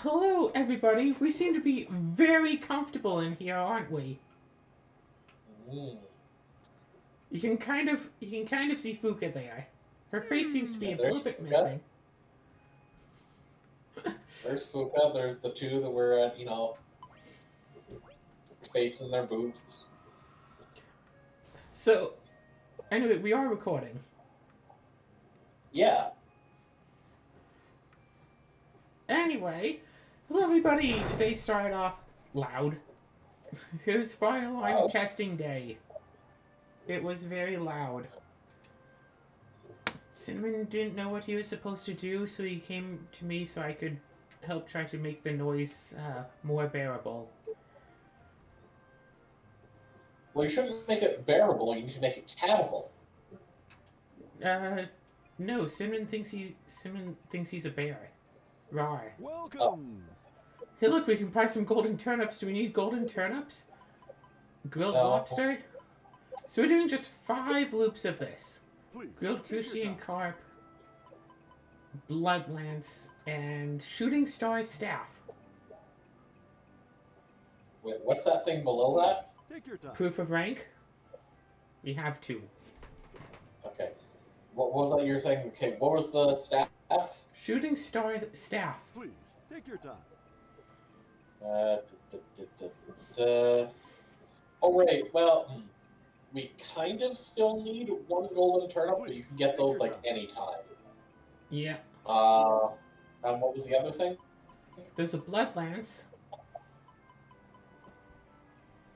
Hello, everybody. We seem to be very comfortable in here, aren't we? Mm. You can kind of see Fuka there. Her face seems to be Yeah, a little there's bit Fuka. missing. There's Fuka. There's the two that were at, facing their boobs. So, anyway, we are recording. Yeah. Anyway, hello, everybody. Today started off loud. It was fire alarm Wow. testing day. It was very loud. Cinnamon didn't know what he was supposed to do, so he came to me so I could help try to make the noise more bearable. Well, you shouldn't make it bearable. You need to make it catable. Uh, no, Cinnamon thinks he's a bear. Rar. Oh, Welcome. Hey, look, we can buy some golden turnips. Do we need golden turnips? Grilled no. lobster? So we're doing just 5 loops of this. Please. Grilled take your coochie and time. carp, blood lance, and shooting star staff. Wait, what's that thing below that? Take your time. Proof of rank? We have 2. Okay. What was that you were saying? Okay, what was the staff? Shooting star staff. Please take your time. Uh, d- d- d- d- Oh, wait. Well, we kind of still need one golden turnip, but you can get those, like, anytime. Yeah. And what was the other thing? There's a blood lance.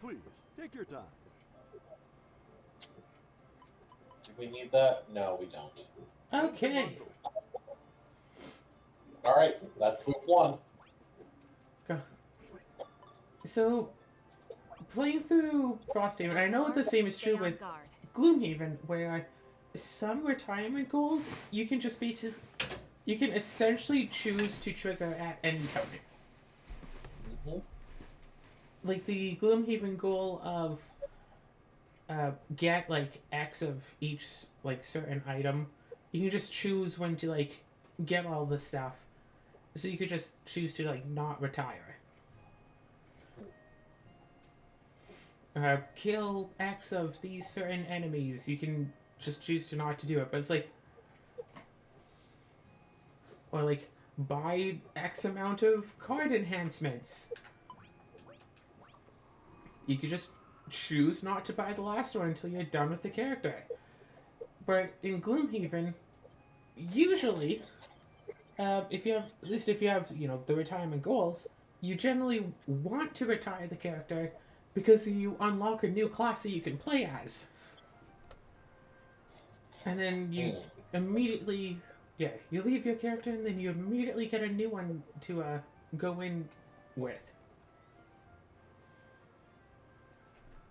Please take your time. Do we need that? No, we don't. Okay. All right, that's loop 1. Go. So, playing through Frosthaven, I know the same is true with Gloomhaven, where some retirement goals you can just basically, you can essentially choose to trigger at any time. Mm-hmm. Like the Gloomhaven goal of get like X of each like certain item, you can just choose when to like get all the stuff. So you could just choose to like not retire. Kill X of these certain enemies. You can just choose to not to do it, but it's like, or like buy X amount of card enhancements. You could just choose not to buy the last one until you're done with the character. But in Gloomhaven, usually, if you have the retirement goals, you generally want to retire the character because you unlock a new class that you can play as, and then you immediately, you leave your character and then you immediately get a new one to go in with.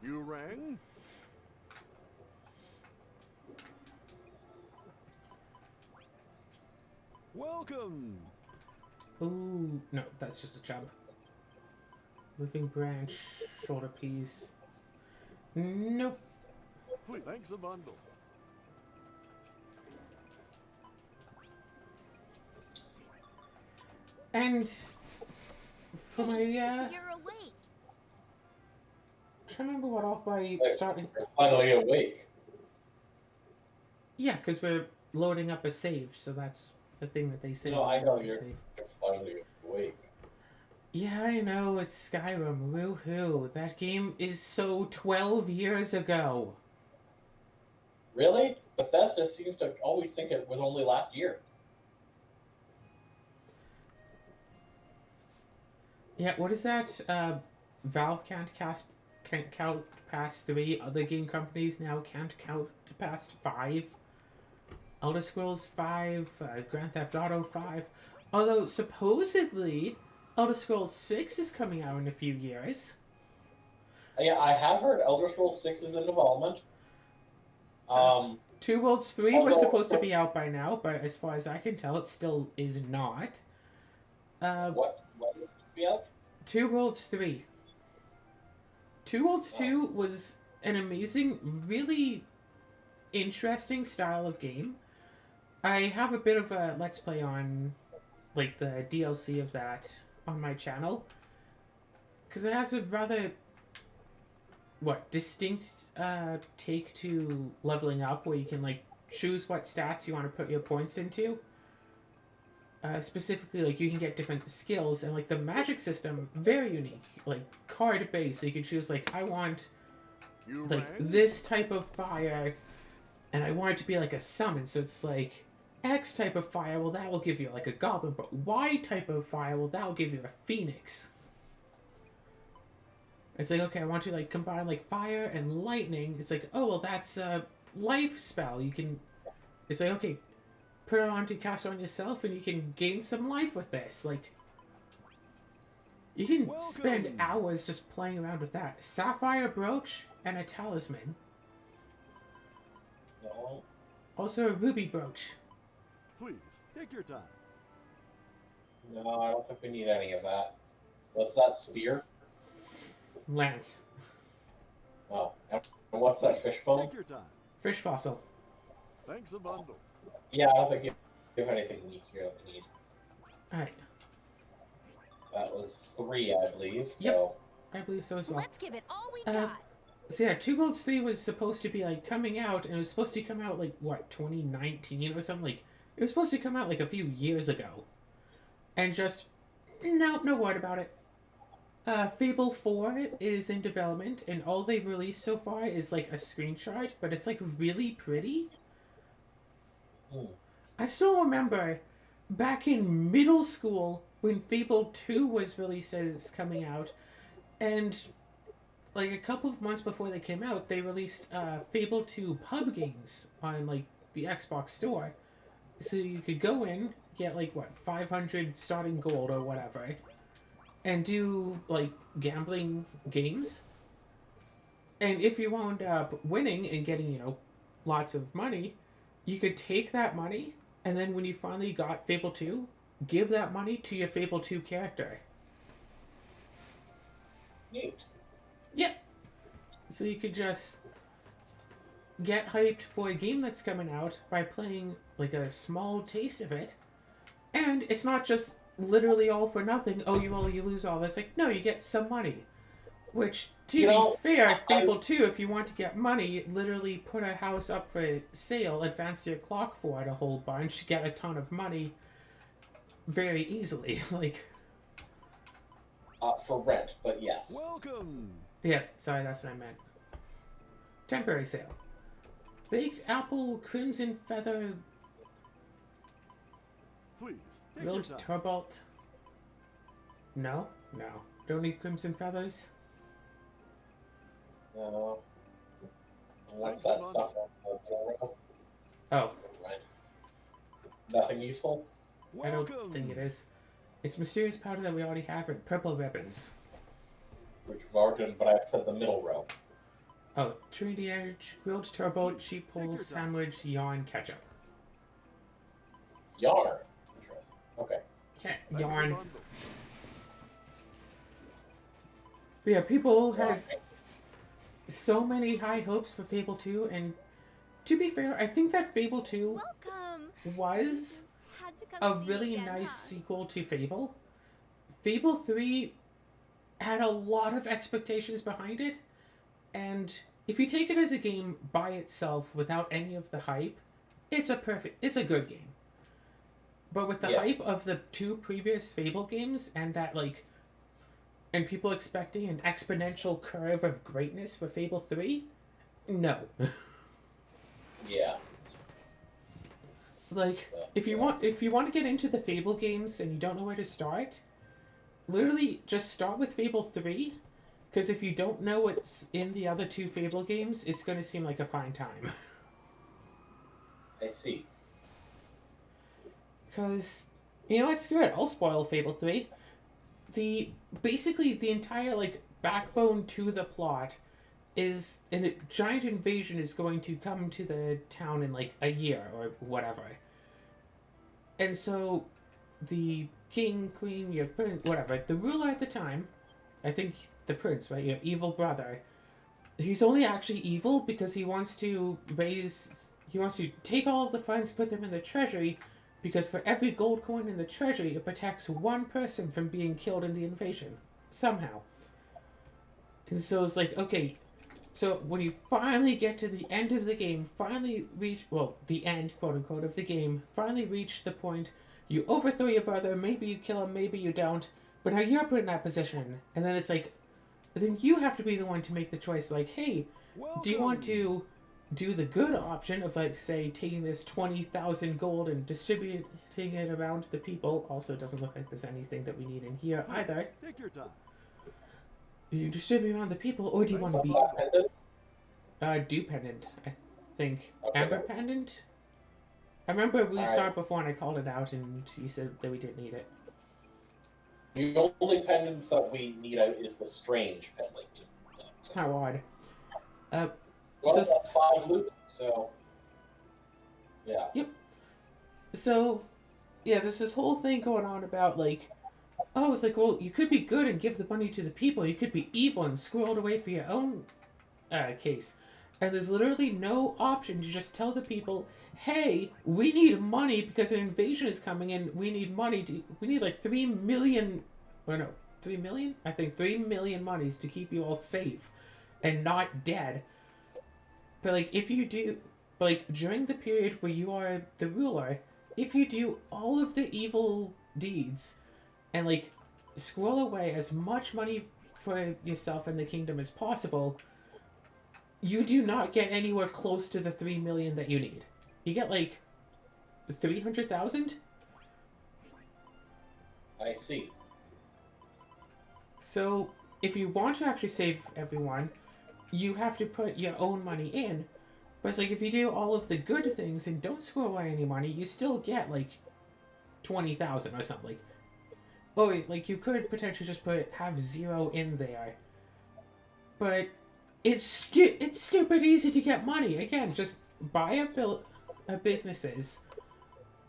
You rang? Welcome. Ooh, no, that's just a chub. Living branch, shoulder piece. Nope. Please. Thanks a bundle. And for my You're awake. trying to remember what off by starting. You're finally awake. Yeah, because we're loading up a save, so that's the thing that they say. No, I know you're save. finally awake. Yeah, I know, it's Skyrim. Woohoo. That game is so 12 years ago. Really? Bethesda seems to always think it was only last year. Yeah, what is that? Valve can't count past 3. Other game companies now can't count past 5. Elder Scrolls 5, Grand Theft Auto 5. Although, supposedly, Elder Scrolls 6 is coming out in a few years. Yeah, I have heard Elder Scrolls 6 is in development. Two Worlds 3 was Although- supposed to be out by now, but as far as I can tell, it still is not. What is supposed to be out? Two Worlds 3. Two Worlds 2 was an amazing, really interesting style of game. I have a bit of a Let's Play on, like, the DLC of that on my channel. Because it has a rather, distinct take to leveling up, where you can, like, choose what stats you want to put your points into. Specifically, like, you can get different skills, and, like, the magic system, very unique. Like, card-based, so you can choose, like, I want, like, this type of fire, and I want it to be, like, a summon, so it's, like, X type of fire, well, that will give you, like, a goblin, but Y type of fire, well, that will give you a phoenix. It's like, okay, I want to, like, combine, like, fire and lightning. It's like, oh, well, that's a life spell. You can... It's like, okay, put it on to cast on yourself, and you can gain some life with this. Like, you can spend hours just playing around with that. Sapphire brooch and a talisman. No. Also a ruby brooch. Please, take your time. No, I don't think we need any of that. What's that spear? Lance. Oh, and what's that fishbone? Take your time. Fish fossil. Thanks a bundle. Yeah, I don't think you have anything unique here that we need. Alright. That was 3, I believe, so... Yep. I believe so as well. Let's give it all we got. So yeah, Two Worlds 3 was supposed to be, like, coming out, and it was supposed to come out, like, 2019 or something? Like, it was supposed to come out, like, a few years ago. And just, no word about it. Fable 4 is in development, and all they've released so far is, like, a screenshot, but it's, like, really pretty. I still remember back in middle school when Fable 2 was released as coming out, and, like, a couple of months before they came out, they released Fable 2 pub games on, like, the Xbox store. So you could go in, get, like, 500 starting gold or whatever, and do, like, gambling games. And if you wound up winning and getting, lots of money, you could take that money, and then when you finally got Fable 2, give that money to your Fable 2 character. Neat. Yep. So you could just get hyped for a game that's coming out by playing, like, a small taste of it. And it's not just literally all for nothing. Oh, you lose all this. Like, no, you get some money. Which, to be fair, Fable 2, if you want to get money, literally put a house up for sale, advance your clock for it a whole bunch, get a ton of money very easily. Like, for rent, but yes. Welcome. yeah, sorry, that's what I meant. Temporary sale. Baked apple, crimson feather, Please, take your grilled time. turbot. No. Don't need crimson feathers. No. What's that stuff on the middle row? Oh, Right. Nothing useful? I don't think it is. It's mysterious powder that we already have in purple ribbons. Which we've already done, but I've said the middle row. Oh, Trinity Edge, grilled turbot, sheep Take your pole, time. sandwich, yarn, ketchup. Yarn. Interesting. Okay. Yeah, Thanks a yarn. bundle. But yeah, people had so many high hopes for Fable 2, and to be fair, I think that Fable 2 Welcome. was Had to come a see you really again, nice huh? sequel to Fable. Fable 3 had a lot of expectations behind it, and if you take it as a game by itself without any of the hype, it's a good game. But with the hype of the 2 previous Fable games and that, like, and people expecting an exponential curve of greatness for Fable 3, no. Yeah. Like, if you want to get into the Fable games and you don't know where to start, literally just start with Fable 3, because if you don't know what's in the other 2 Fable games, it's going to seem like a fine time. I see. Because, you know what, screw it, I'll spoil Fable 3. Basically, the entire, like, backbone to the plot is a giant invasion is going to come to the town in, like, a year or whatever. And so, the king, queen, your prince, whatever, the ruler at the time, I think the prince, right, your evil brother, he's only actually evil because he wants to take all of the funds, put them in the treasury, because for every gold coin in the treasury, it protects one person from being killed in the invasion somehow. And so it's like, okay, so when you finally get to the end of the game, finally reach, well, the end, quote unquote, of the game, finally reach the point, you overthrow your brother, maybe you kill him, maybe you don't, but now you're put in that position. And then it's like, then you have to be the one to make the choice, like, hey, do you want to do the good option of, like, say, taking this 20,000 gold and distributing it around to the people? Also, it doesn't look like there's anything that we need in here either. Take your time. You distribute around the people, or do you want to be dew pendant, I think. Okay. Amber pendant? I remember we saw Alright. it before and I called it out and you said that we didn't need it. The only pendant that we need out is the strange pendant. How odd. Well, So- that's 5 loot, so yeah. So, yeah, there's this whole thing going on about, like, oh, it's like, well, you could be good and give the money to the people. You could be evil and squirrel it away for your own case. And there's literally no option to just tell the people, hey, we need money because an invasion is coming and we need money to, we need like 3 million, or no, 3 million? I think 3 million monies to keep you all safe and not dead. But like, if you do, like, during the period where you are the ruler, if you do all of the evil deeds and like squirrel away as much money for yourself and the kingdom as possible, you do not get anywhere close to the 3 million that you need. You get like 300,000. I see. So if you want to actually save everyone, you have to put your own money in. But it's like, if you do all of the good things and don't squirrel away any money, you still get like 20,000 or something. Oh, like, you could potentially just have 0 in there. But it's stupid easy to get money. Again, just buy businesses,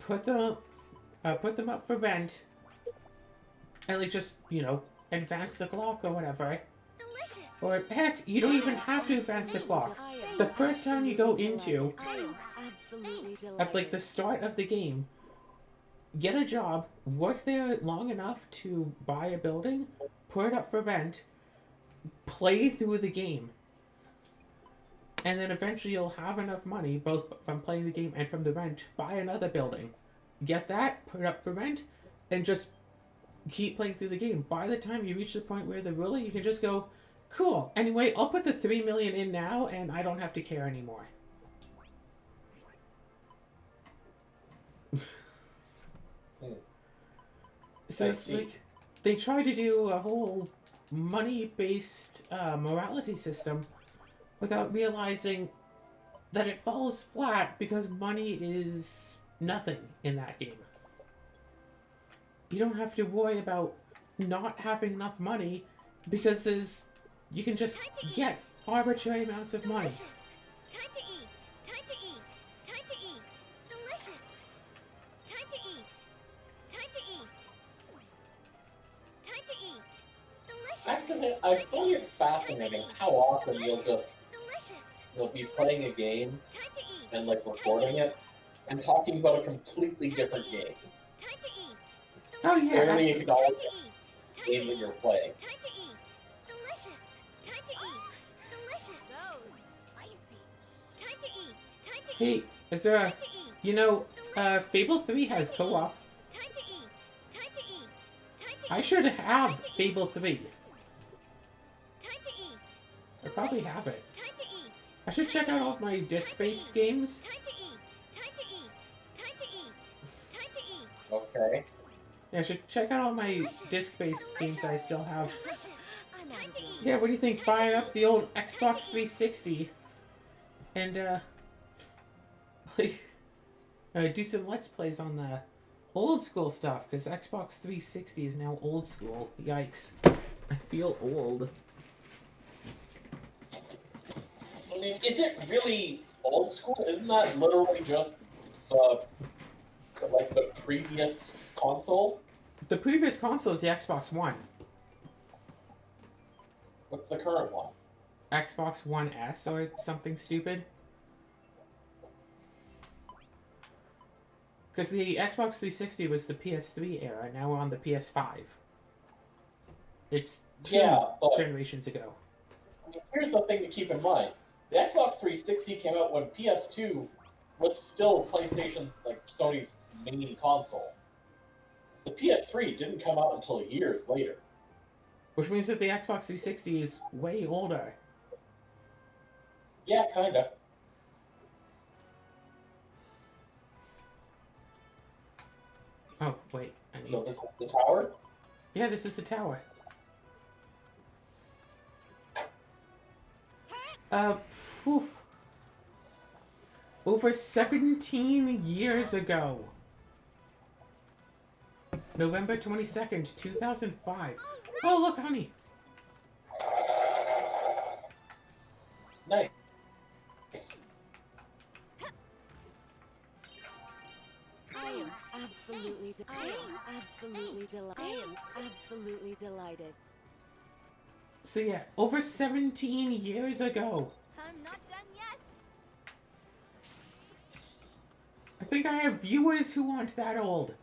put them up for rent, and like, just, you know, advance the clock or whatever. Delicious. Or heck, you don't even have to advance the clock. The first time you go into, I am absolutely delighted. at like the start of the game, get a job, work there long enough to buy a building, put it up for rent, play through the game. And then eventually you'll have enough money, both from playing the game and from the rent, buy another building. Get that, put it up for rent, and just keep playing through the game. By the time you reach the point where the ruler, you can just go, cool, anyway, I'll put the 3 million in now, and I don't have to care anymore. So I it's see. like, they try to do a whole money-based morality system without realizing that it falls flat because money is nothing in that game. You don't have to worry about not having enough money because you can just get arbitrary amounts of money. Delicious. Time to eat. Time to eat. Time to eat. Delicious. Time to eat. Time to eat. Time to eat. Delicious. I have to say, I find it fascinating how often you'll Delicious. be playing a game Time to eat. and like Time to recording it eat. and talking about a completely Time to different eat. game. Time to eat. Oh, Delicious. yeah, Only that's- acknowledge Time to it. eat. Time Game to that you're eat. playing. Time to eat. Delicious. Time to eat. Delicious. So spicy. Time to eat. Time to Hey, eat. is there Time a, to eat. you know, Delicious. Fable 3 Time has to co-op. eat. Time to eat. Time to eat. Time to I eat. should Time have to eat. Fable 3. Time to eat. I probably Delicious. have it. Time to eat. I should check out all of my disc-based games. Time to eat. Time to eat. Time to eat. Time to eat. Okay. Yeah, I should check out all my disc-based games I still have. Delicious. Time to eat. Yeah, what do you think? Fire up the old Xbox 360 and do some Let's Plays on the old school stuff, because Xbox 360 is now old school. Yikes. I feel old. I mean, is it really old school? Isn't that literally just the previous console? The previous console is the Xbox One. What's the current one? Xbox One S or something stupid. Because the Xbox 360 was the PS3 era, now we're on the PS5. It's two but generations ago. I mean, here's the thing to keep in mind: the Xbox 360 came out when PS2 was still PlayStation's, like Sony's main console. The PS3 didn't come out until years later. Which means that the Xbox 360 is way older. Yeah, kinda. Oh, wait. I need... So this is the tower? Yeah, this is the tower. Phew. Over 17 years ago. November 22nd, 2005. Oh, look, honey. Nice. I am absolutely delighted. So yeah, over 17 years ago. I'm not done yet. I think I have viewers who aren't that old.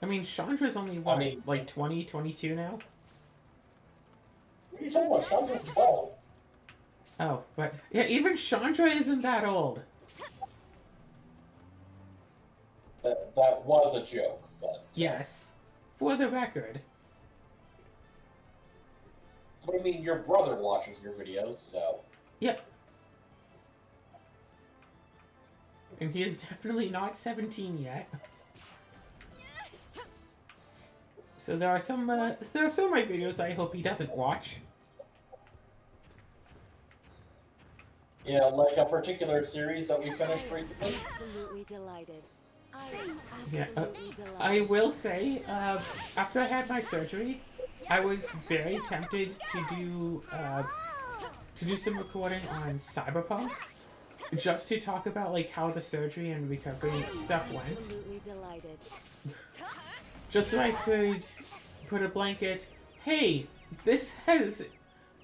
I mean, Chandra's only, what, like 20, 22 now? What are you talking about? Chandra's 12. Oh, but yeah, even Chandra isn't that old. That was a joke, but... Yes, for the record. But I mean, your brother watches your videos, so... Yep. And he is definitely not 17 yet. So there are some of my videos I hope he doesn't watch. Yeah, like a particular series that we finished recently. Absolutely delighted. I am Yeah, absolutely delighted. I will say, after I had my surgery, I was very tempted to do some recording on Cyberpunk, just to talk about like how the surgery and recovery stuff went. Absolutely delighted. Just so I could put a blanket, hey, this has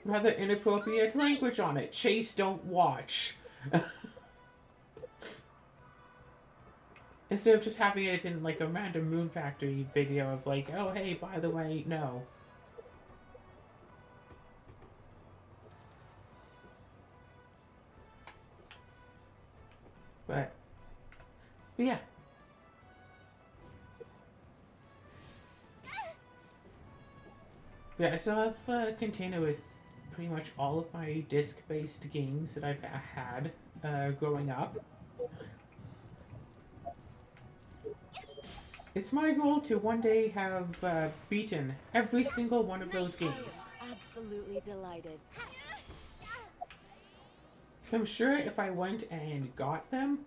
rather inappropriate language on it. Chase, don't watch. Instead of just having it in like a random Moon Factory video of like, oh hey, by the way, no. But yeah. Yeah, I still have a container with pretty much all of my disc-based games that I've had growing up. It's my goal to one day have beaten every single one of those games. Absolutely delighted. So I'm sure if I went and got them,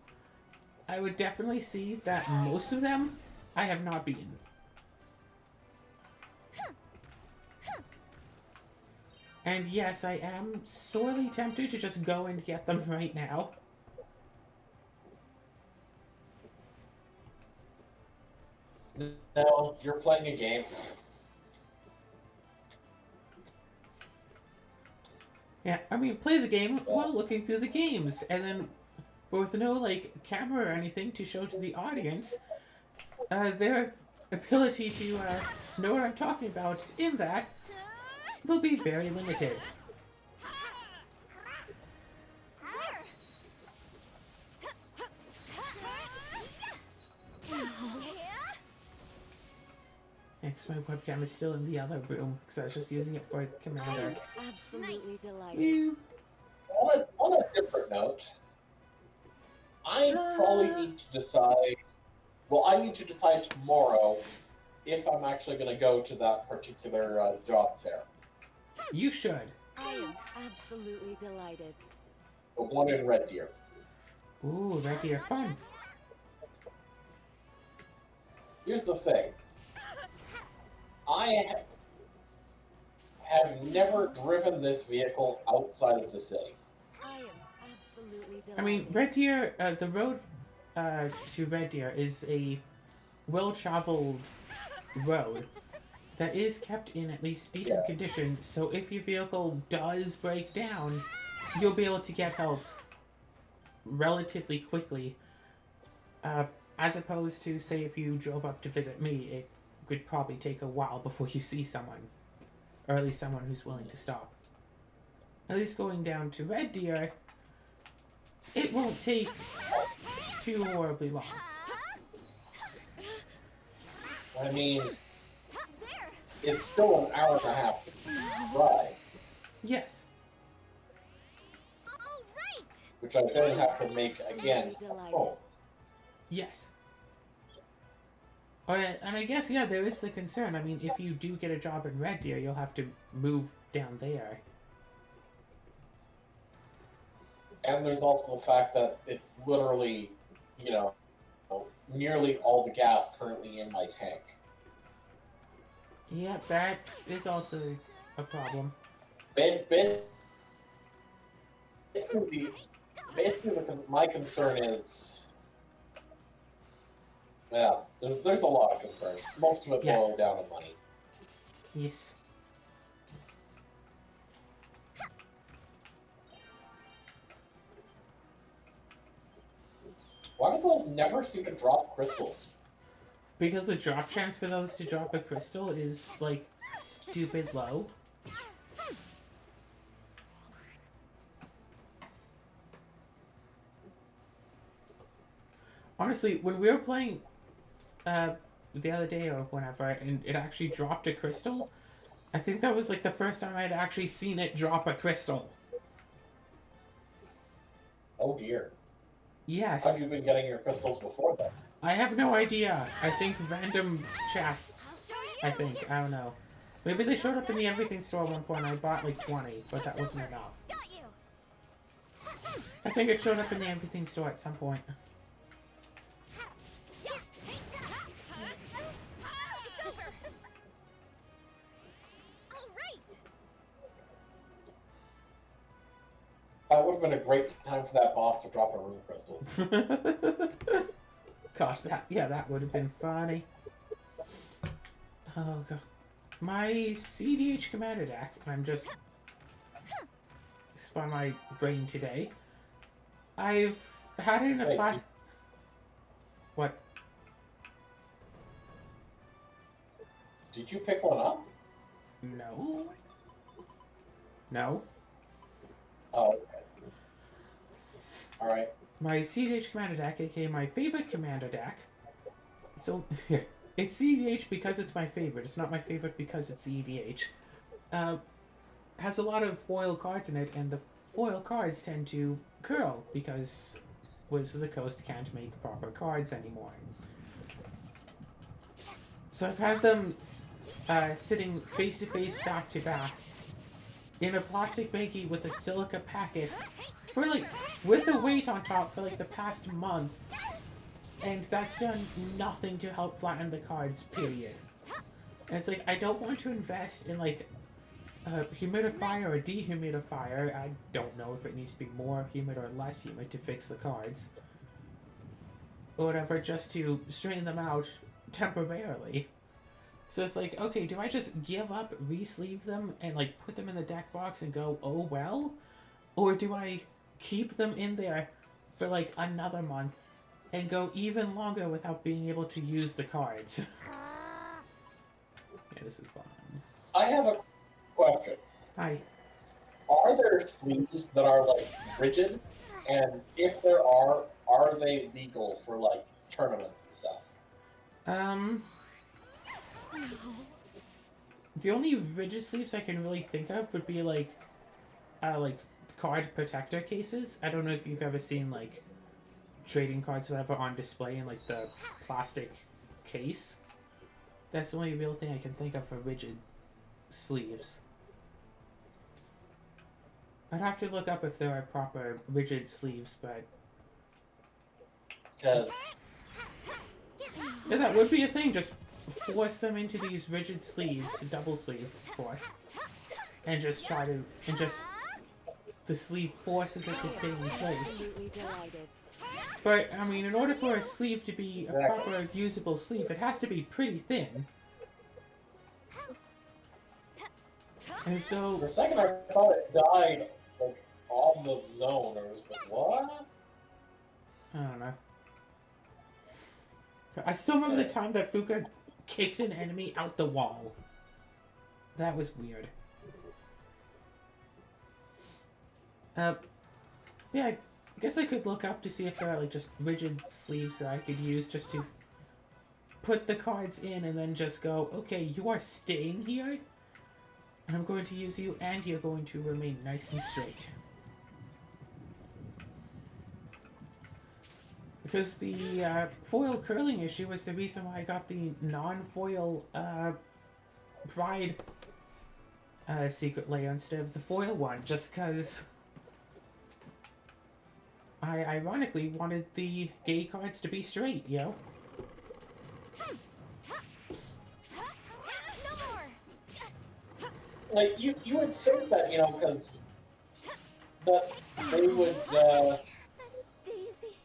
I would definitely see that most of them I have not beaten. And yes, I am sorely tempted to just go and get them right now. No, you're playing a game. Yeah, I mean, play the game while looking through the games, and then with no, like, camera or anything to show to the audience, their ability to know what I'm talking about in that will be very limited. Yeah, because my webcam is still in the other room, because I was just using it for Commander. Absolutely delighted. You... On a different note, I probably need to decide... Well, I need to decide tomorrow if I'm actually going to go to that particular job fair. You should. I am absolutely delighted. The one in Red Deer. Ooh, Red Deer fun. Here's the thing. I have never driven this vehicle outside of the city. I am absolutely delighted. I mean, Red Deer, the road to Red Deer is a well-traveled road that is kept in at least decent condition, so if your vehicle does break down, you'll be able to get help relatively quickly, as opposed to, say, if you drove up to visit me, it could probably take a while before you see someone, or at least someone who's willing to stop. At least going down to Red Deer, it won't take too horribly long. I mean, it's still an hour and a half to drive, Yes. All right. which I then have to make again from home. Yes. Alright, and I guess, yeah, there is the concern. I mean, if you do get a job in Red Deer, you'll have to move down there. And there's also the fact that it's literally, you know, nearly all the gas currently in my tank. Yep, that is also a problem. Basically, my concern is, yeah, there's a lot of concerns. Most of it Yes. boils down to money. Yes. Why do those never seem to drop crystals? Because the drop chance for those to drop a crystal is, like, stupid low. Honestly, when we were playing the other day or whenever, and it actually dropped a crystal, I think that was, like, the first time I'd actually seen it drop a crystal. Oh dear. Yes. How have you been getting your crystals before then? I have no idea. I think random chests. I'll show you. I think. I don't know. Maybe they showed up in the everything store at one point. I bought like 20, but that wasn't enough. Got you. I think it showed up in the everything store at some point. It's over. All right. That would have been a great time for that boss to drop a rune crystal. Gosh, that would have been funny. Oh god. My CDH commander deck, I'm just spun my brain today. I've had it in a Wait, class. What? Did you pick one up? No. No. Oh, okay. Alright. My CDH commander deck, aka my favorite commander deck. So, it's CDH because it's my favorite. It's not my favorite because it's CDH. Has a lot of foil cards in it, and the foil cards tend to curl because Wizards of the Coast can't make proper cards anymore. So I've had them sitting face to face, back to back, in a plastic baggie with a silica packet for like, with a weight on top for like the past month, and that's done nothing to help flatten the cards, period. And it's like, I don't want to invest in like a humidifier or a dehumidifier. I don't know if it needs to be more humid or less humid to fix the cards, or whatever, just to straighten them out temporarily. So it's like, okay, do I just give up, re-sleeve them, and like put them in the deck box and go, oh well? Or do I keep them in there for like another month and go even longer without being able to use the cards? Yeah, this is fun. I have a question. Hi. Are there sleeves that are like rigid? And if there are they legal for like tournaments and stuff? The only rigid sleeves I can really think of would be like card protector cases. I don't know if you've ever seen like trading cards or whatever on display in like the plastic case. That's the only real thing I can think of for rigid sleeves. I'd have to look up if there are proper rigid sleeves, but Because yeah, that would be a thing. Just force them into these rigid sleeves, double sleeve, of course, and just try to, and just the sleeve forces it to stay in place. Absolutely delighted. But I mean, in order for a sleeve to be a Exactly. proper usable sleeve, it has to be pretty thin. And so, for a second I thought it died like on the zone. I was like, what? I don't know. I still remember the Yes. time that Fuka kicked an enemy out the wall. That was weird. Yeah, I guess I could look up to see if there are like just rigid sleeves that I could use just to put the cards in and then just go, okay, you are staying here, and I'm going to use you, and you're going to remain nice and straight. Because the foil curling issue was the reason why I got the non-foil Pride secret layer instead of the foil one, just because I ironically wanted the gay cards to be straight, you know? No more. Like, you would think that, you know, because they would, Daisy.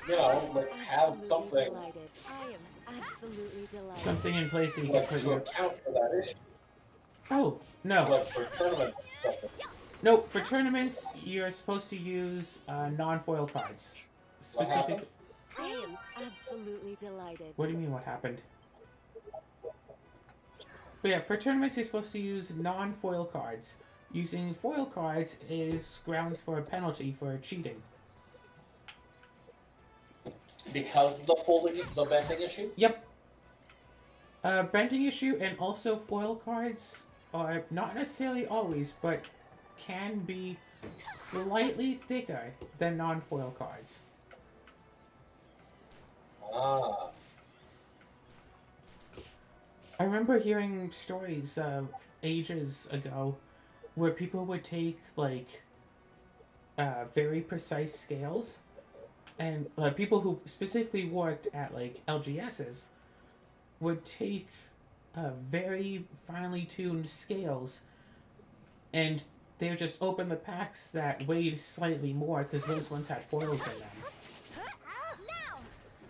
you know, like, have Absolutely something delighted. I am absolutely delighted. Something in place that you can like, put to your... account for that issue. Oh, no. Like, for tournaments and stuff. No, for tournaments, you're supposed to use non-foil cards. What Specific... happened? I am absolutely delighted. What do you mean, what happened? But yeah, for tournaments, you're supposed to use non-foil cards. Using foil cards is grounds for a penalty for cheating. Because of the bending issue? Yep. Bending issue and also foil cards are not necessarily always, but can be slightly thicker than non-foil cards. Ah. I remember hearing stories of ages ago where people would take like very precise scales, and people who specifically worked at like LGSs would take very finely tuned scales, and they would just open the packs that weighed slightly more because those ones had foils in them. Now.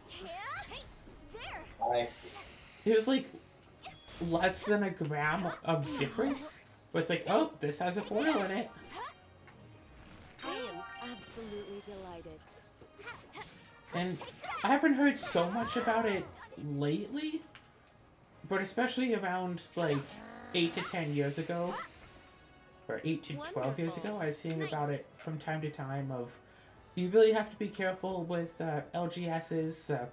Hey, there. I see. It was like less than a gram of difference, but it's like, oh, this has a foil in it. I am absolutely delighted. And I haven't heard so much about it lately, but especially around like 8 to 10 years ago, or 8 to 12 years ago, I was hearing about it from time to time of, you really have to be careful with LGSs,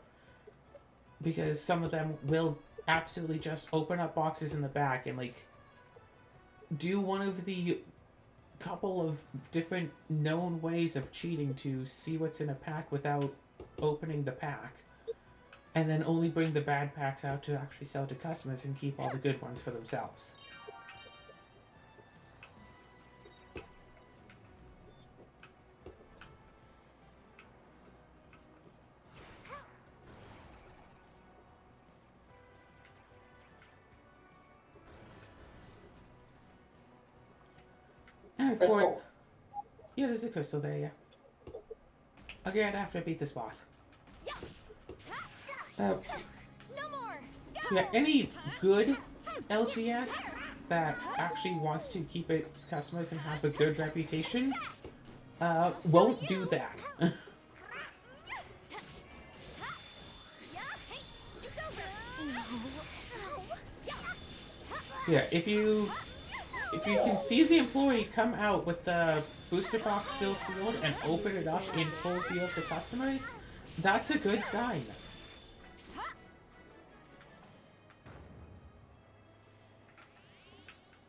because some of them will absolutely just open up boxes in the back and like do one of the couple of different known ways of cheating to see what's in a pack without opening the pack, and then only bring the bad packs out to actually sell to customers and keep all the good ones for themselves. And of course, Crystal. yeah, there's a crystal there, yeah. I'll get it after I beat this boss. No more. Yeah, any good LGS that actually wants to keep its customers and have a good reputation won't do that. Yeah, if you can see the employee come out with the booster box still sealed and open it up in full view of the customers, that's a good sign.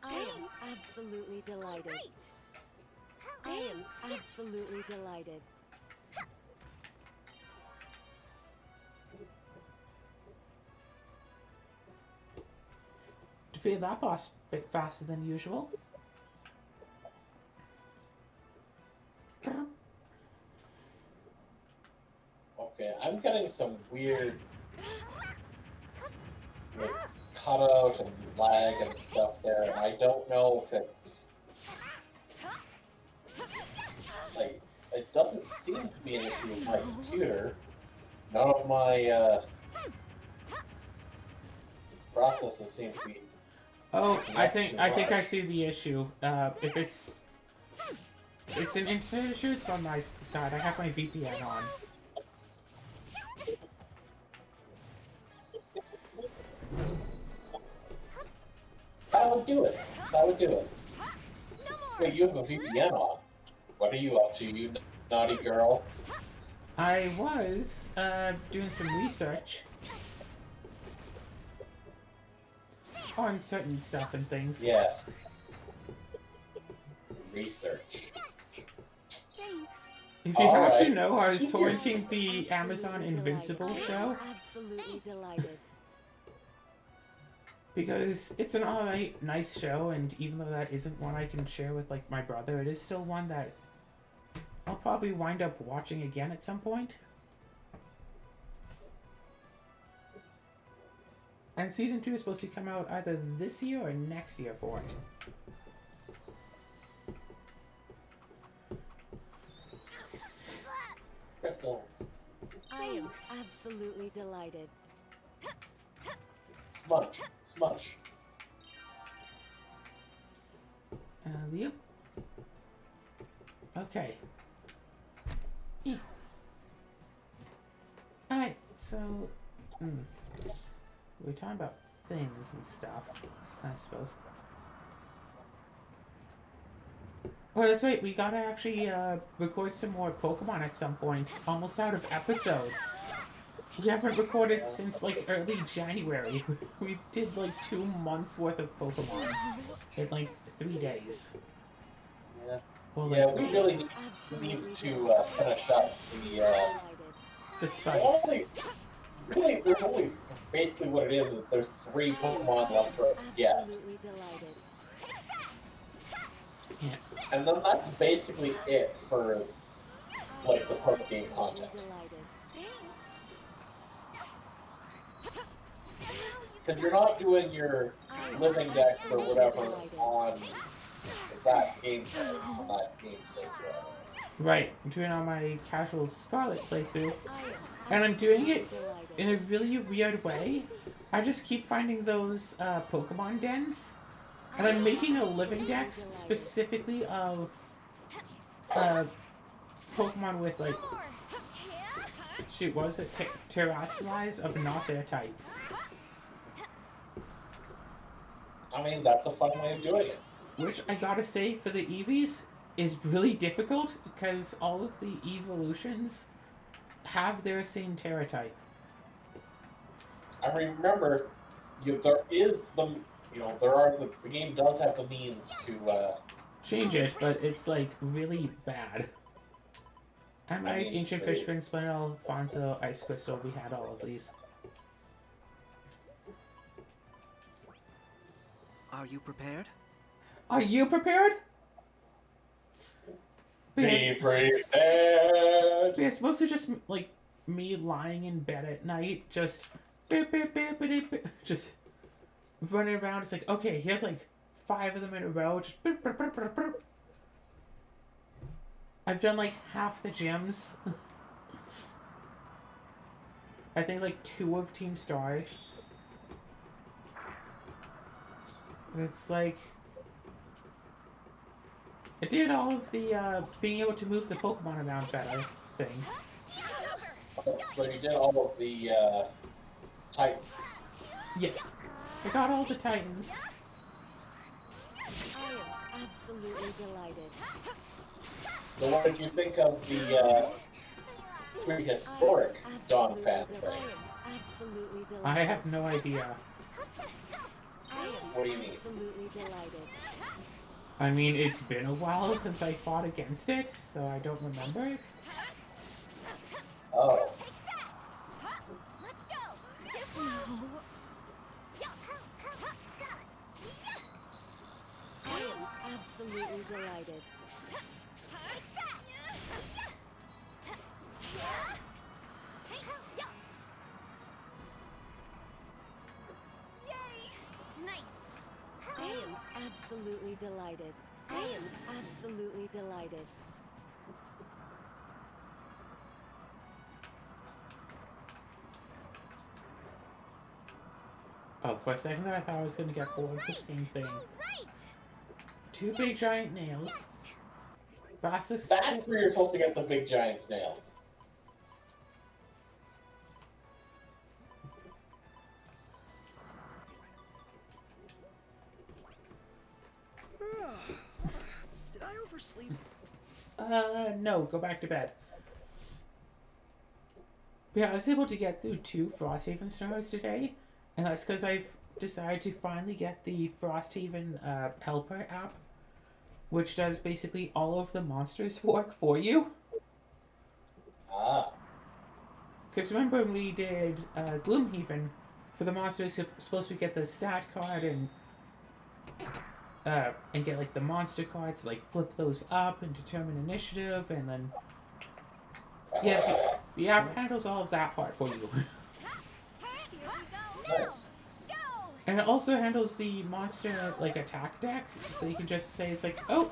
I am absolutely delighted. I am absolutely delighted. Defeated that boss a bit faster than usual. Okay, I'm getting some weird like, cutout and lag and stuff there, and I don't know if it's like it doesn't seem to be an issue with my computer. None of my processes seem to be. Oh, I think I see the issue. If it's It's an internet issue. It's on my side. I have my VPN on. That would do it. That would do it. Wait, you have a VPN on. What are you up to, you naughty girl? I was doing some research on certain stuff and things. Yes. Research. Thanks. If you have to Alright. know, I was Cheers. torrenting the Amazon Invincible show Absolutely delighted. because it's an alright, nice show, and even though that isn't one I can share with like my brother, it is still one that I'll probably wind up watching again at some point. And season 2 is supposed to come out either this year or next year for it. Crystals. I am absolutely delighted. Smudge. Smudge. Yep. Okay. Yeah. Alright, so... we're talking about things and stuff, I suppose. Oh, that's right, we gotta actually record some more Pokemon at some point. Almost out of episodes. We haven't recorded since like early January. We did like 2 months worth of Pokemon in like 3 days. Yeah. Well, Yeah, like, we really need to finish up the spikes. Really, there's only basically what it is there's 3 Pokemon left for us to get. Absolutely delighted. Yeah. And then that's basically it for like the post-game content. Because you're not doing your living decks or whatever on that game save. Right, I'm doing on my casual Scarlet playthrough, and I'm doing it in a really weird way. I just keep finding those Pokemon dens, and I'm making a living dex specifically of Pokemon with like, shoot, what is it, Terrasilize of not their type. I mean, that's a fun way of doing it. Which I gotta say, for the Eevees, is really difficult because all of the evolutions have their same Terra type. I remember, there is the game does have the means to change it, but it's like really bad. And my Ancient true. Fishman, Splinter, Alfonso, Ice Crystal, we had all of these. Are you prepared? Are you prepared? be prepared. It's mostly just like me lying in bed at night, just just running around. It's like, okay, here's like 5 of them in a row. Just I've done like half the gyms. I think like 2 of Team Star. It's like it did all of the being able to move the Pokemon around better thing. So you did all of the Titans. Yes, I got all the Titans. I am absolutely delighted. So what did you think of the prehistoric Dawn fan thing? I am absolutely delighted. I have no idea. I am What do you mean? absolutely delighted. I mean, it's been a while since I fought against it, so I don't remember it. Oh. Let's go. Just no. I am absolutely delighted. Nice. I am absolutely delighted. I am absolutely delighted. Oh, for a second there, I thought I was gonna get 4 of the same thing. All right. 2 big giant nails. Basilisk. That's where you're supposed to get the big giant snail. Did I oversleep? No, go back to bed. Yeah, I was able to get through 2 Frosthaven scenarios today, and that's because I've decided to finally get the Frosthaven helper app, which does basically all of the monsters' work for you. Ah. Because remember when we did Gloomhaven, for the monsters, you're supposed to get the stat card and get like the monster cards, like flip those up and determine initiative, and then yeah, the app handles all of that part for you. Nice. And it also handles the monster like attack deck, so you can just say it's like, oh,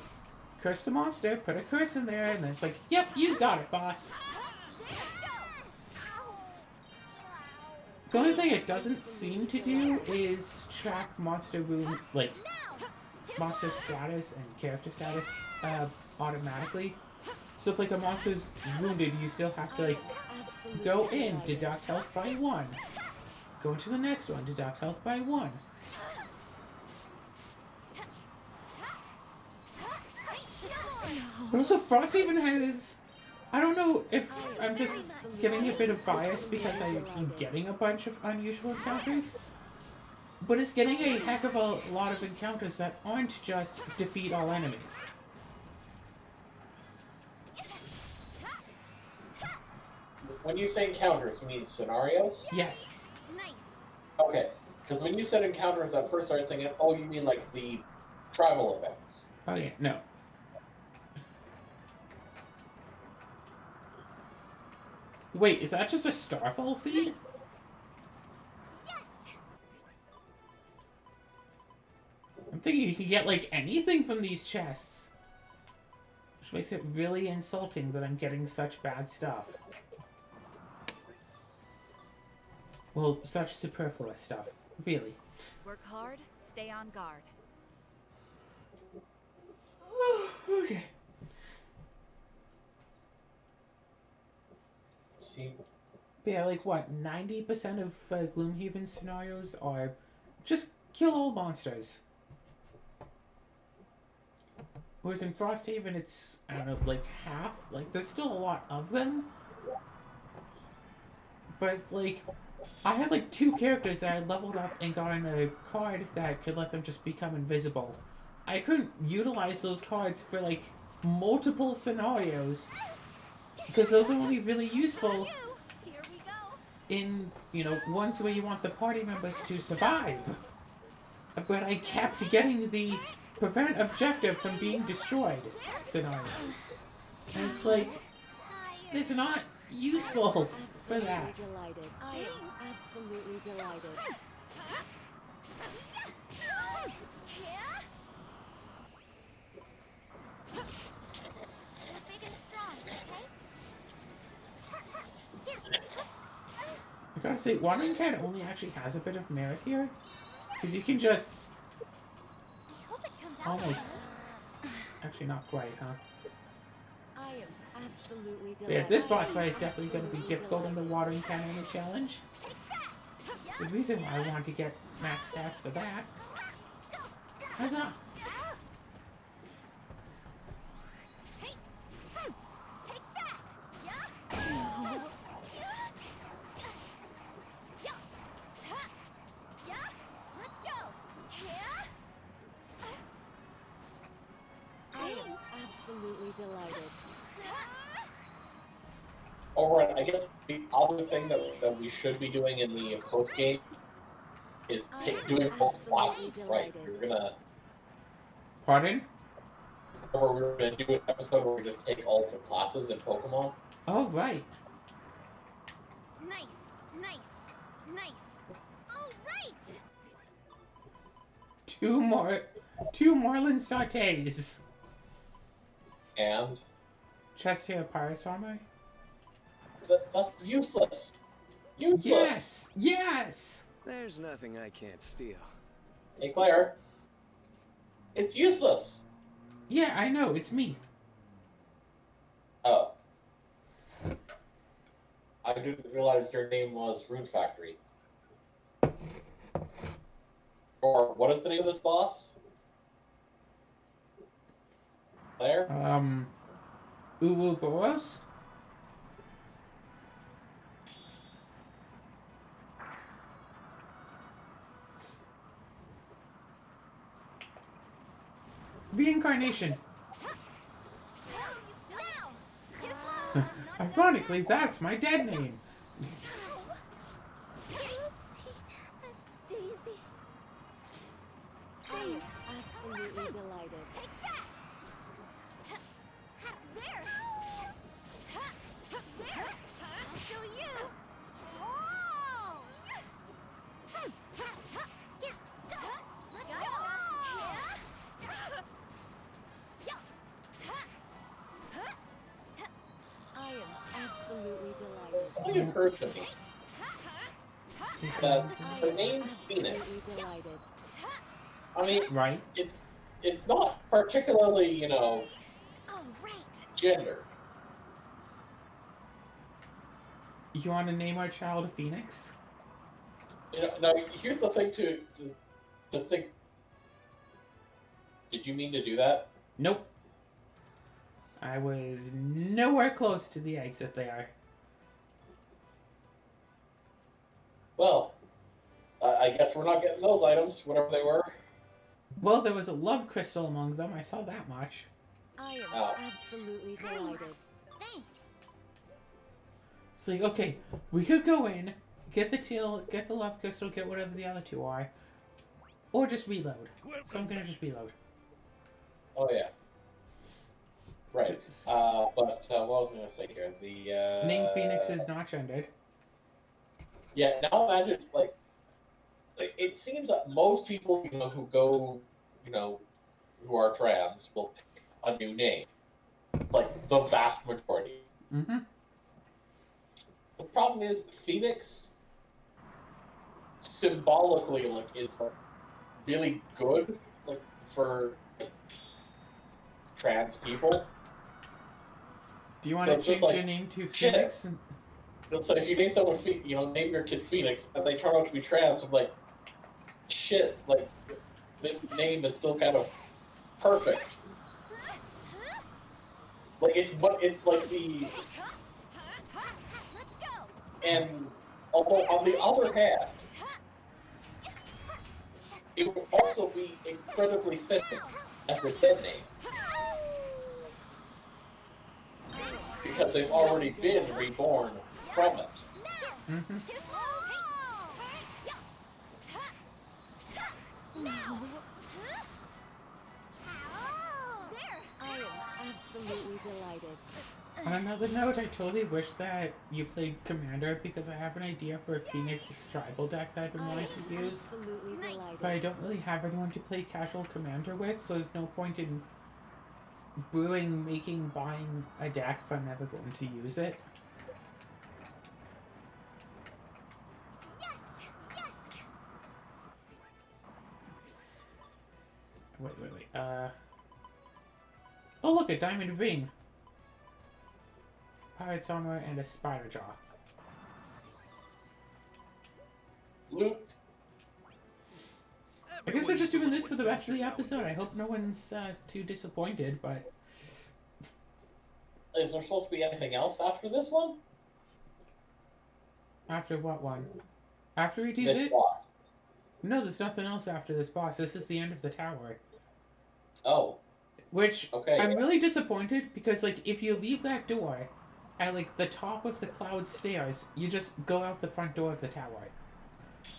curse the monster, put a curse in there, and then it's like, yep, you got it, boss. The only thing it doesn't seem to do is track monster wound, like monster status and character status automatically. So if like a monster's wounded, you still have to like go in, deduct health by 1. Go into the next one, deduct health by 1. But also Frosthaven has, I don't know if I'm just getting a bit of bias because I'm getting a bunch of unusual encounters, but it's getting a heck of a lot of encounters that aren't just defeat all enemies. When you say encounters, you mean scenarios? Yes. Nice. Okay. Because when you said encounters, at first I was thinking, oh, you mean like the travel events. Oh yeah, no. Wait, is that just a starfall seed? Yes. I'm thinking you can get like anything from these chests. Which makes it really insulting that I'm getting such bad stuff. Well, such superfluous stuff. Really. Work hard, stay on guard. Okay. See, But yeah, like what, 90% of Gloomhaven scenarios are just kill all monsters. Whereas in Frosthaven, it's, I don't know, like half. Like, there's still a lot of them. But, like, I had like 2 characters that I leveled up and gotten a card that could let them just become invisible. I couldn't utilize those cards for like multiple scenarios because those are only really useful Here we go. in, you know, ones where you want the party members to survive. But I kept getting the prevent objective from being destroyed scenarios. And it's like, it's not useful for that. Absolutely delighted. I am absolutely delighted. Big and strong, okay? I gotta say, Wandering Cat only actually has a bit of merit here. Because you can just I hope it comes out. almost... Actually, not quite, huh? I am absolutely But delighted. yeah, this boss fight is definitely going to be difficult in the Watering Cannon challenge. It's the reason why I want to get max stats for that. Huzzah! Hey, take that. Yeah. Yeah. Yeah. Let's go. Yeah. I am absolutely delighted. Alright, I guess the other thing that we should be doing in the post game is doing both classes, right? We're gonna Pardon? or we're gonna do an episode where we just take all of the classes in Pokemon. Oh, right. Nice. Nice. All right. Two Marlin sautés. And Chest hair pirate's armor? that's useless. Useless. Yes! Yes! There's nothing I can't steal. Hey Claire. It's useless. Yeah, I know, it's me. Oh. I didn't realize your name was Rune Factory. Or what is the name of this boss? There? Ouroboros? Reincarnation. Now! Too slow! Ironically, that's my dead name. Oopsie. Daisy. I am absolutely delighted. Take that! There! There! I'll show you! Oh! Yeah! Let's go! I am absolutely delighted. Something occurs to me. That I her am name's absolutely Phoenix. delighted. I mean, Right? it's not particularly, you know, Oh, right! gendered. You want to name our child Phoenix? You know, now here's the thing to think. Did you mean to do that? Nope. I was nowhere close to the exit there. Well, I guess we're not getting those items, whatever they were. Well, there was a love crystal among them. I saw that much. I am Oh. absolutely delighted. Thanks! It's like, okay, we could go in, get the tail, get the love crystal, get whatever the other two are, or just reload. So I'm gonna just reload. Oh yeah. Right. But what was I going to say here? The Name Phoenix is not gendered. Yeah. Now imagine like it seems that most people who go who are trans will pick a new name, like the vast majority. Mm-hmm. The problem is Phoenix symbolically is really good for trans people. Do you want So to it's just change like, your name to shit. Phoenix? So if you name someone, name your kid Phoenix, and they turn out to be trans, I'm like, shit, like this name is still kind of perfect. Like it's like the Let's go! and although on the other hand, it would also be incredibly fitting as a dead name because they've already been reborn from it. Mm-hmm. Too slow! No! There! I am absolutely delighted. On another note, I totally wish that you played Commander because I have an idea for a Phoenix tribal deck that I've been I wanting am to use. absolutely delighted. But I don't really have anyone to play casual Commander with, so there's no point in buying a deck if I'm never going to use it. Yes! Yes! Wait. Oh look, a Diamond Ring! Pirate's Armor and a Spider Jaw. Luke, I guess we're just doing this for the rest of the episode. I hope no one's too disappointed, but is there supposed to be anything else after this one? after what one? After we do This it? boss. No, there's nothing else after this boss. This is the end of the tower. Oh, Which, okay. I'm really disappointed because, like, if you leave that door at, like, the top of the cloud stairs, you just go out the front door of the tower.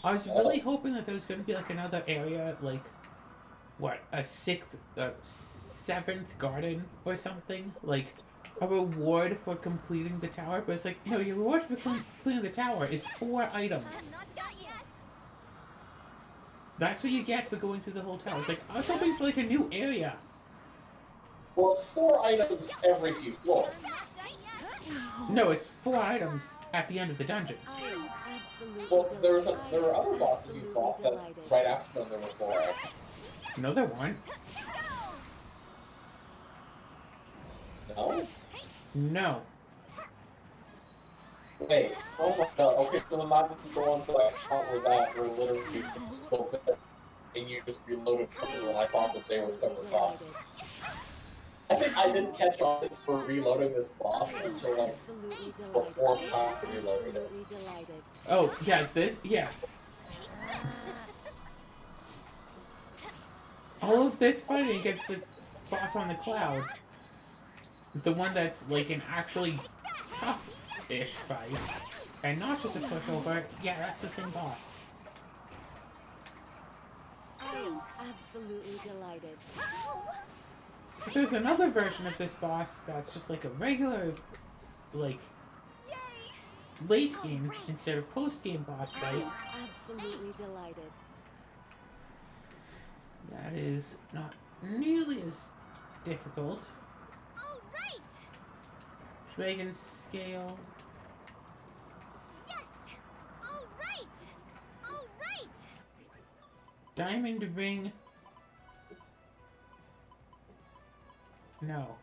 I was really hoping that there was going to be, like, another area, like, what, a seventh garden or something? Like, a reward for completing the tower? But it's like, no, your reward for completing the tower is 4 items. Not got yet! That's what you get for going through the whole tower. It's like, I was hoping for, like, a new area. Well, it's 4 items every few floors. Not done yet! No, it's 4 items at the end of the dungeon. I am absolutely Well, there delighted. were other bosses you Absolutely fought that delighted. right after them there were 4 items. No, there weren't. No? No. Wait, oh my god, okay, so not the ones that I thought were that were literally so good, and you just reloaded quickly when I thought that they were Absolutely separate delighted. bots. I think I didn't catch on for reloading this I boss am until like absolutely the delighted. fourth I time am I reloaded it. absolutely delighted. Oh, yeah, all of this fighting against the boss on the cloud. The one that's like an actually tough-ish fight. And not just a pushover. Yeah, that's the same boss. I am absolutely delighted. But there's another version of this boss that's just like a regular, like, late game instead of post-game boss I fight. am absolutely delighted. That is not nearly as difficult. All right. Dragon scale. Yes. All right. All right. Diamond ring. No.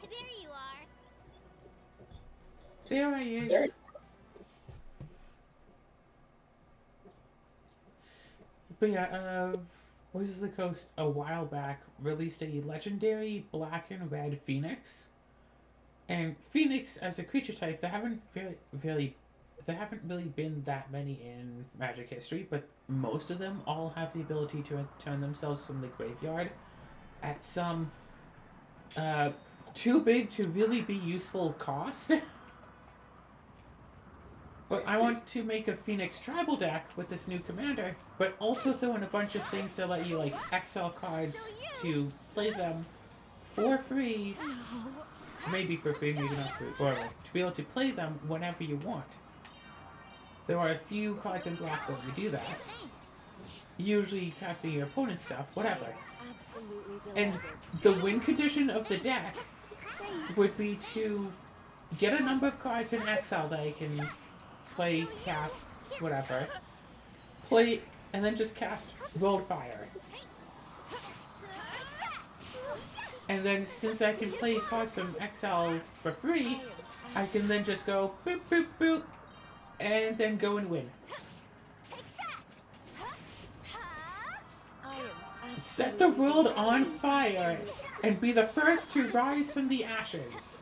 There you are. There he There- is. But yeah, Wizards of the Coast a while back released a legendary black and red phoenix. And phoenix as a creature type, there haven't really been that many in Magic history, but most of them all have the ability to return themselves from the graveyard at some too big to really be useful cost. But I want to make a Phoenix tribal deck with this new commander, but also throw in a bunch of things to let you like exile cards to play them for free. Maybe for free, maybe not free, or like, to be able to play them whenever you want. There are a few cards in black where you do that. Usually casting your opponent's stuff, whatever. Absolutely And delighted. the win condition of the deck would be to get a number of cards in exile that I can play, cast, whatever. Play, and then just cast World Fire. And then since I can play cards from exile for free, I can then just go boop boop boop, and then go and win. I am Set the world on fire and be the first to rise from the ashes.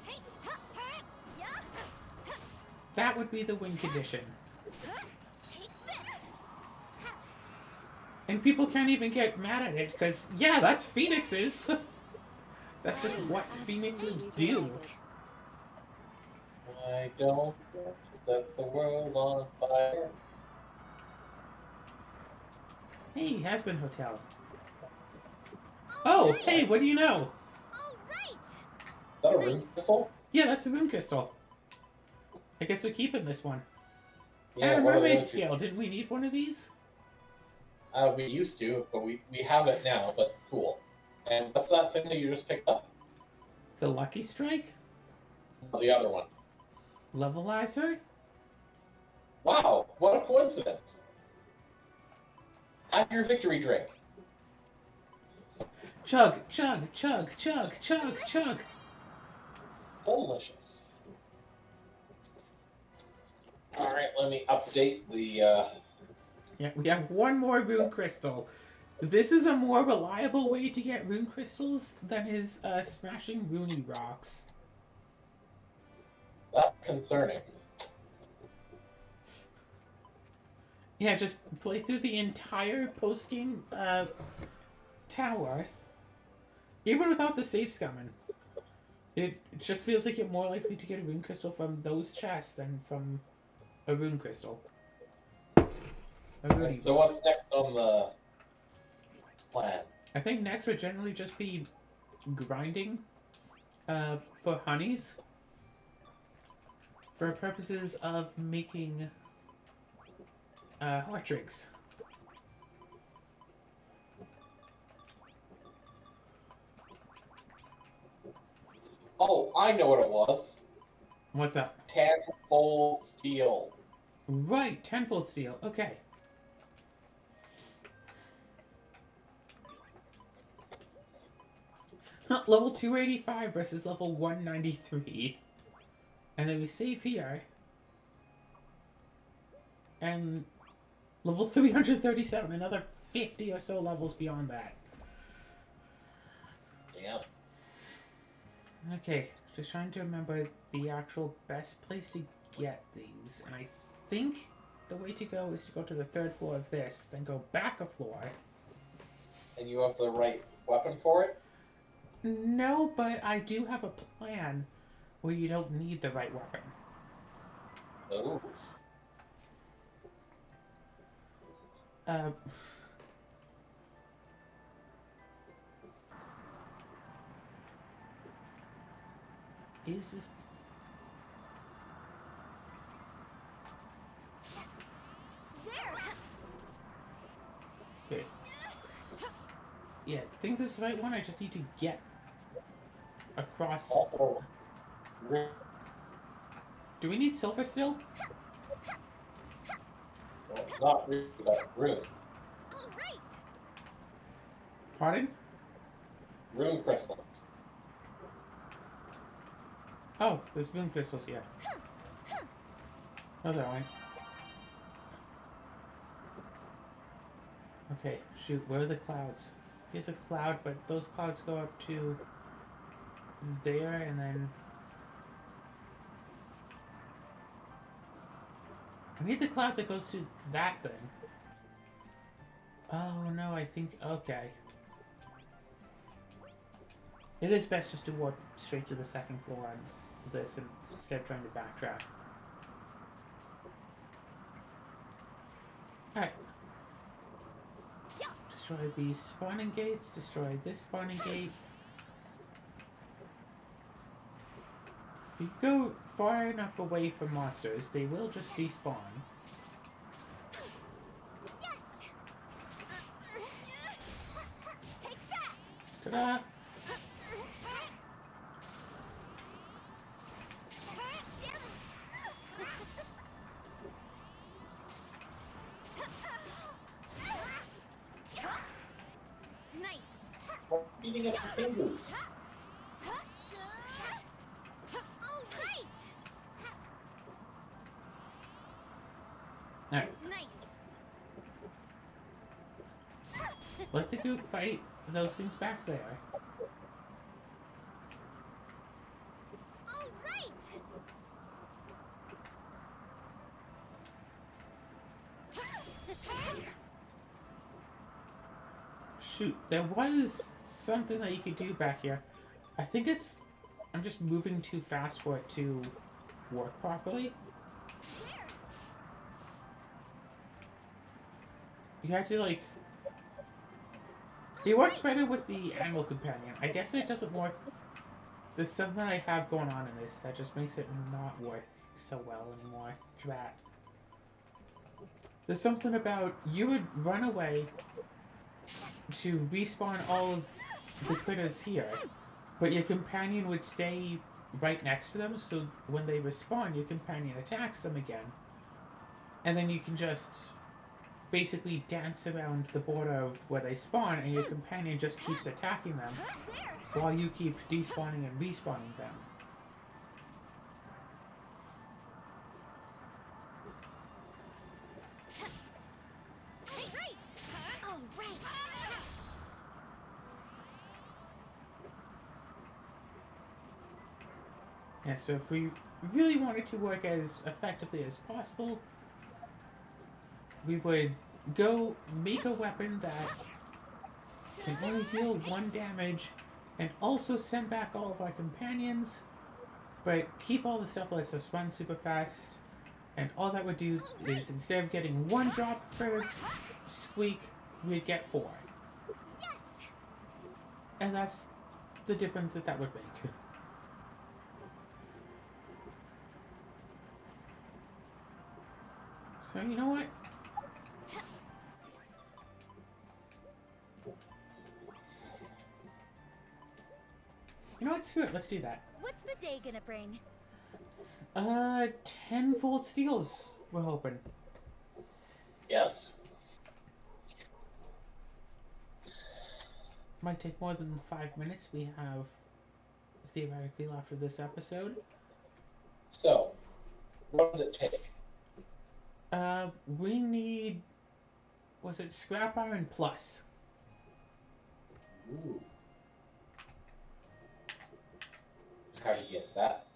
That would be the win condition. And people can't even get mad at it because, yeah, that's phoenixes. That's just what phoenixes do. I don't set the world on fire. Hey, Has-Been Hotel. Oh, hey, what do you know? All right. Is that a rune crystal? Yeah, that's a rune crystal. I guess we're keeping this one. Yeah, And a what are mermaid those? scale. Didn't we need one of these? We used to, but we have it now, but cool. And what's that thing that you just picked up? The Lucky Strike? The other one. Levelizer? Wow, what a coincidence. Have your victory drink. Chug, chug, chug, chug, chug, chug. Delicious. Alright, let me update the, Yeah, we have one more rune crystal. This is a more reliable way to get rune crystals than is smashing Rune rocks. that's concerning. Yeah, just play through the entire post-game tower. Even without the save scumming. It just feels like you're more likely to get a rune crystal from those chests than from a rune crystal. A rune Right, so what's next on the plan? I think next would generally just be grinding for honeys for purposes of making heart drinks. Oh, I know what it was. What's up? Tenfold steel. Right, tenfold steel. Okay. level 285 versus level 193. And then we save here. And level 337, another 50 or so levels beyond that. Yeah. Okay, just trying to remember the actual best place to get these. And I think the way to go is to go to the 3rd floor of this, then go back a floor. And you have the right weapon for it? No, but I do have a plan where you don't need the right weapon. Oh. Uh, is this... Okay. Yeah, I think this is the right one. I just need to get across... Also, Do we need silver still? well, not really, but Rune. All right. Pardon? Rune crystals. Oh, there's moon crystals, yeah. Oh, that one. Okay, shoot, where are the clouds? Here's a cloud, but those clouds go up to there, and then... I need the cloud that goes to that thing. Oh, no, I think... Okay. It is best just to walk straight to the 2nd floor on this instead of trying to backtrack. Alright. Destroy these spawning gates, destroy this spawning gate. If you go far enough away from monsters, they will just despawn. Yes. Take that. Ta-da! We're beating up the fingers. All right. Alright, Nice. let the goop fight those things back there. All right. Shoot, there was something that you could do back here. I think it's... I'm just moving too fast for it to work properly. You have to, like... It works better with the animal companion. I guess it doesn't work... There's something I have going on in this that just makes it not work so well anymore. Drat. There's something about... You would run away to respawn all of the critters here, but your companion would stay right next to them, so when they respawn, your companion attacks them again. And then you can just basically dance around the border of where they spawn, and your companion just keeps attacking them while you keep despawning and respawning them. All right. Yeah, so if we really wanted to work as effectively as possible, we would go make a weapon that can only deal 1 damage and also send back all of our companions, but keep all the stuff that lets us run super fast. And all that would do is, instead of getting 1 drop per squeak, we'd get 4. Yes. And that's the difference that would make. So, you know what? You know what? Screw it. Let's do that. What's the day gonna bring? 10-fold steals, we're hoping. Yes. might take more than the 5 minutes we have theoretically left of this episode. So, what does it take? We need... Was it scrap iron plus? Ooh. How do you get that?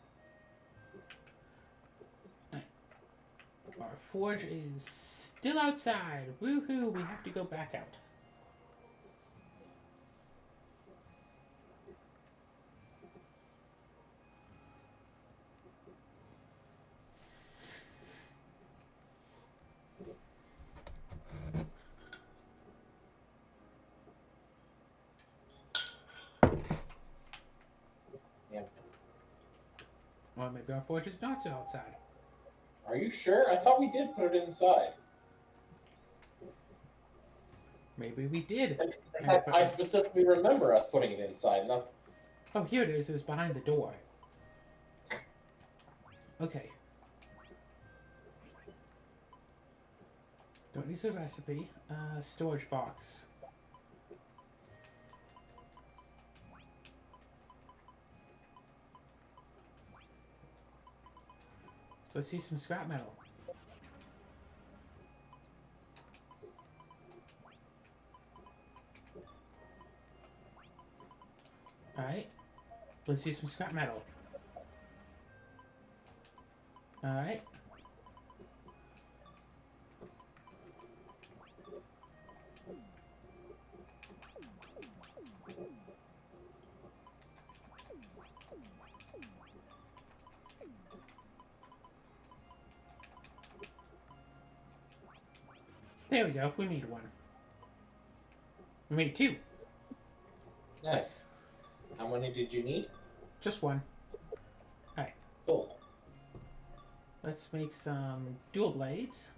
Our forge is still outside. Woohoo! We have to go back out. Yeah. Or maybe our forge is not so outside. Are you sure? I thought we did put it inside. Maybe we did. In fact, I specifically remember us putting it inside, and that's... Oh, here it is. It was behind the door. Okay. Don't use a recipe. Storage box. So let's see some scrap metal. Alright. Let's see some scrap metal. Alright. There we go. We made one. We made two. Nice. How many did you need? Just one. Alright. Cool. Let's make some dual blades.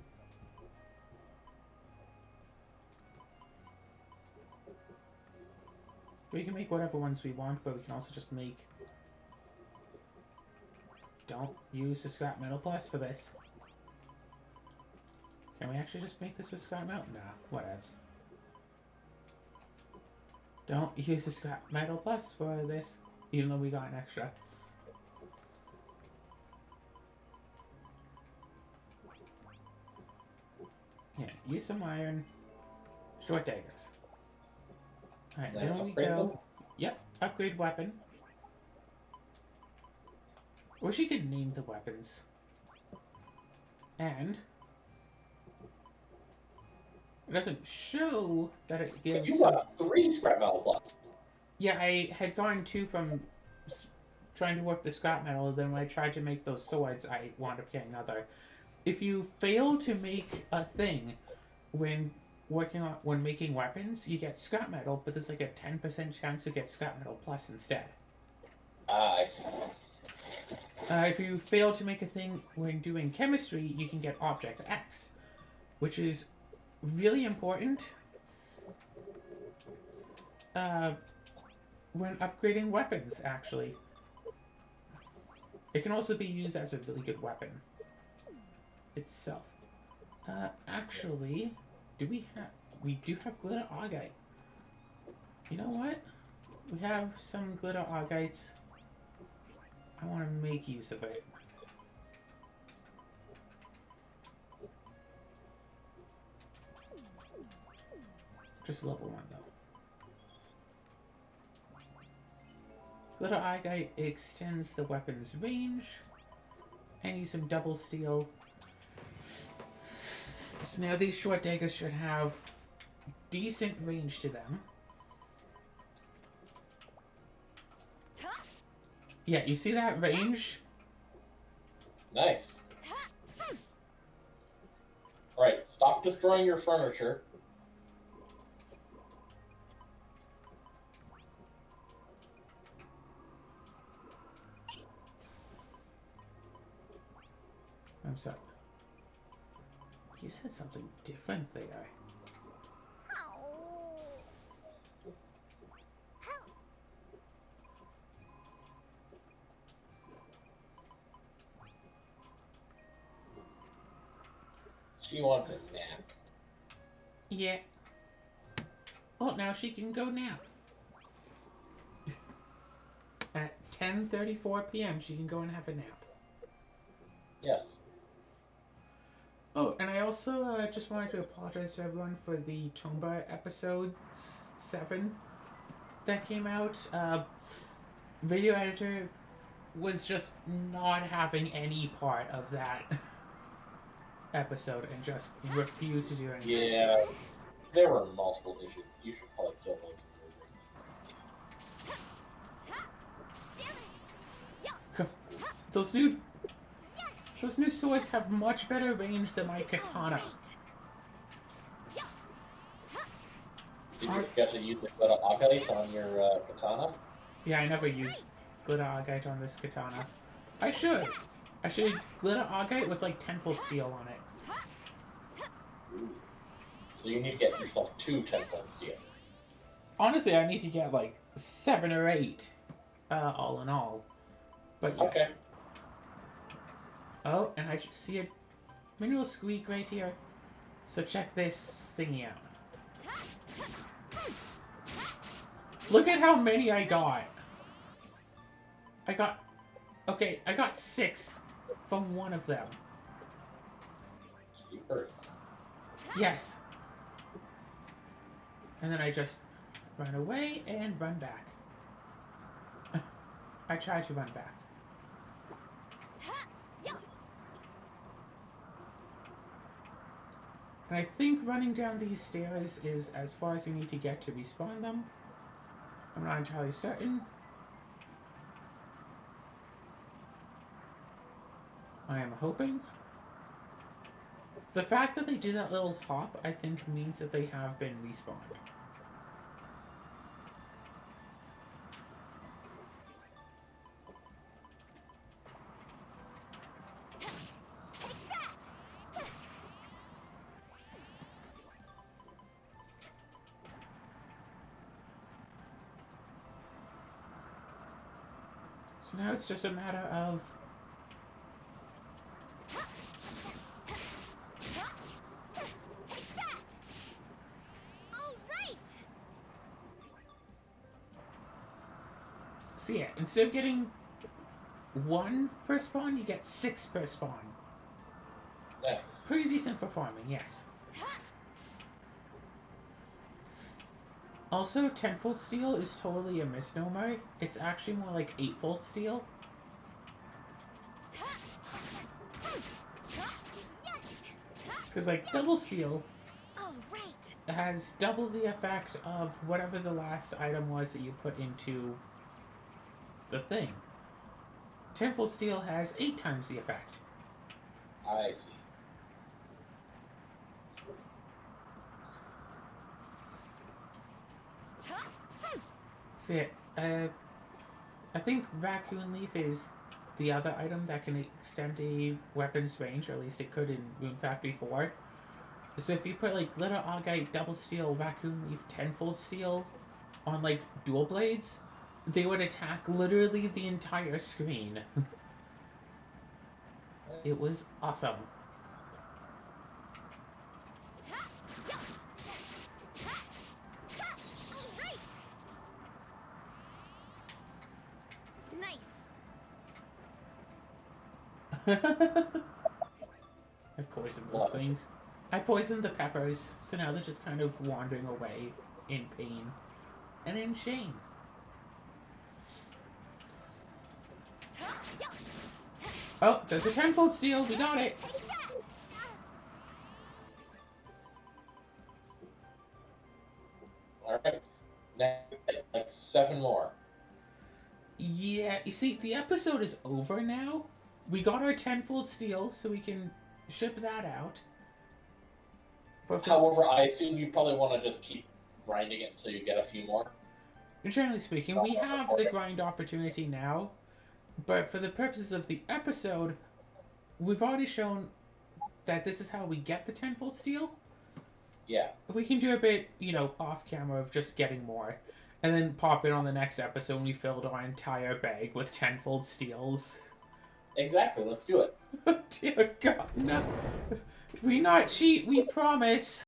We can make whatever ones we want, but we can also just make... Don't use the scrap metal plus for this. Can we actually just make this with scrap metal? Nah, whatevs. Don't use the scrap metal plus for this, even though we got an extra. Yeah, use some iron. Short daggers. Alright, then we upgrade go... them? Yep, upgrade weapon. Wish you could name the weapons. And... It doesn't show that it gives... You got 3 scrap metal plus. Yeah, I had gone 2 from trying to work the scrap metal, then when I tried to make those swords, I wound up getting another. If you fail to make a thing when making weapons, you get scrap metal, but there's like a 10% chance to get scrap metal plus instead. Ah, I see. If you fail to make a thing when doing chemistry, you can get object X, which is really important when upgrading weapons, actually. It can also be used as a really good weapon itself. Actually, we do have glitter augite. You know what? We have some glitter augites. I want to make use of it. Just level 1 though. Glitter augite extends the weapon's range, and use some double steel. So now these short daggers should have decent range to them. Yeah, you see that range? Nice. Alright, stop destroying your furniture. I'm sorry. You said something different there. She wants a nap. Yeah. Oh, now she can go nap. 10:34 p.m. She can go and have a nap. Yes. Oh, and I also just wanted to apologize to everyone for the Tomba episode 7 that came out. Video editor was just not having any part of that episode and just refused to do anything. Yeah. There were multiple issues. You should probably kill those three. Those new swords have much better range than my katana. Did you forget to use the glitter agate on your katana? Yeah, I never used glitter agate on this katana. I should. I should glitter agate with like 10-foot steel on it. Ooh. So you need to get yourself 2 10-foot steel. Honestly, I need to get like 7 or 8, all in all. But yes. Okay. Oh, and I see a mineral squeak right here. So check this thingy out. Look at how many I got. I got 6 from one of them. Jeepers. Yes. And then I just run away and run back. I tried to run back. And I think running down these stairs is as far as you need to get to respawn them. I'm not entirely certain. I am hoping. The fact that they do that little hop, I think, means that they have been respawned. So now it's just a matter of... So yeah, instead of getting 1 per spawn, you get 6 per spawn. Nice. Pretty decent for farming, yes. Also, 10-foot steel is totally a misnomer. It's actually more like 8-foot steel. Because, like, double steel has double the effect of whatever the last item was that you put into the thing. 10-foot steel has 8 times the effect. I see. So yeah, I think Raccoon Leaf is the other item that can extend a weapon's range, or at least it could in Rune Factory 4. So if you put like Glitter Agate, Double Steel, Raccoon Leaf, 10-fold Steel on like dual blades, they would attack literally the entire screen. It was awesome. I poisoned those things. I poisoned the peppers, so now they're just kind of wandering away in pain and in shame. Oh, there's a 10-fold steel. We got it. Alright. Now, like 7 more. Yeah, you see, the episode is over now. We got our 10-fold steel, so we can ship that out. However, I assume you probably want to just keep grinding it until you get a few more. Generally speaking, we have the grind opportunity now, but for the purposes of the episode, we've already shown that this is how we get the 10-fold steel. Yeah. We can do a bit, off camera of just getting more, and then pop in on the next episode when we filled our entire bag with 10-fold steels. Exactly, let's do it. Dear God, no. We not cheat, we promise.